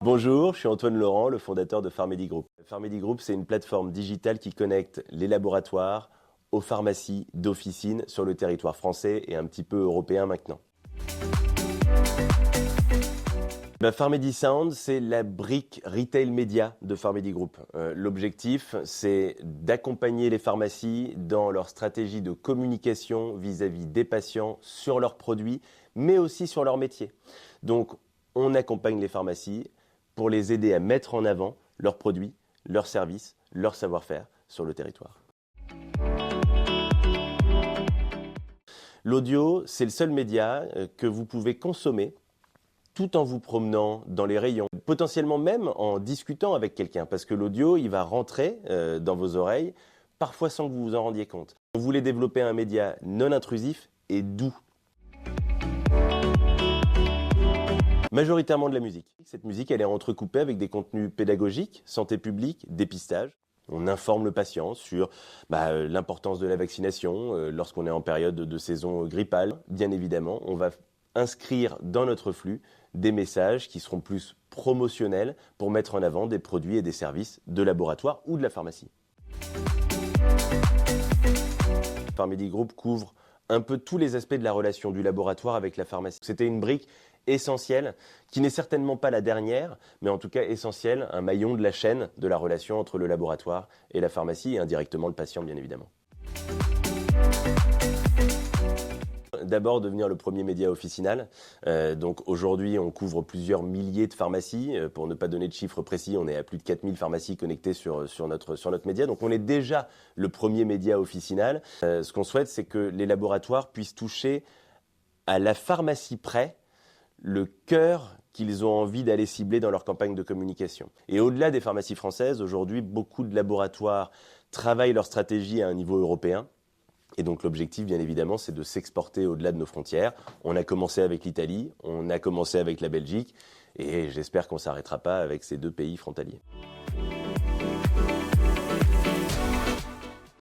Bonjour, je suis Antoine Laurent, le fondateur de Pharmedy Group. Pharmedy Group, c'est une plateforme digitale qui connecte les laboratoires aux pharmacies d'officine sur le territoire français et un petit peu européen maintenant. Pharmedy Sound, c'est la brique retail média de Pharmedy Group. L'objectif, c'est d'accompagner les pharmacies dans leur stratégie de communication vis-à-vis des patients sur leurs produits, mais aussi sur leur métier. Donc, on accompagne les pharmacies pour les aider à mettre en avant leurs produits, leurs services, leur savoir-faire sur le territoire. L'audio, c'est le seul média que vous pouvez consommer tout en vous promenant dans les rayons, potentiellement même en discutant avec quelqu'un, parce que l'audio, il va rentrer dans vos oreilles, parfois sans que vous vous en rendiez compte. Vous voulez développer un média non intrusif et doux. Majoritairement de la musique. Cette musique, elle est entrecoupée avec des contenus pédagogiques, santé publique, dépistage. On informe le patient sur l'importance de la vaccination lorsqu'on est en période de saison grippale. Bien évidemment, on va inscrire dans notre flux des messages qui seront plus promotionnels pour mettre en avant des produits et des services de laboratoire ou de la pharmacie. Pharmedy Group couvre un peu tous les aspects de la relation du laboratoire avec la pharmacie. C'était une brique essentielle, qui n'est certainement pas la dernière, mais en tout cas essentielle, un maillon de la chaîne de la relation entre le laboratoire et la pharmacie, et indirectement le patient, bien évidemment. D'abord, devenir le premier média officinal. Donc aujourd'hui, on couvre plusieurs milliers de pharmacies. Pour ne pas donner de chiffres précis, on est à plus de 4000 pharmacies connectées sur notre média. Donc on est déjà le premier média officinal. Ce qu'on souhaite, c'est que les laboratoires puissent toucher à la pharmacie près le cœur qu'ils ont envie d'aller cibler dans leur campagne de communication. Et au-delà des pharmacies françaises, aujourd'hui, beaucoup de laboratoires travaillent leur stratégie à un niveau européen. Et donc l'objectif, bien évidemment, c'est de s'exporter au-delà de nos frontières. On a commencé avec l'Italie, on a commencé avec la Belgique, et j'espère qu'on ne s'arrêtera pas avec ces deux pays frontaliers.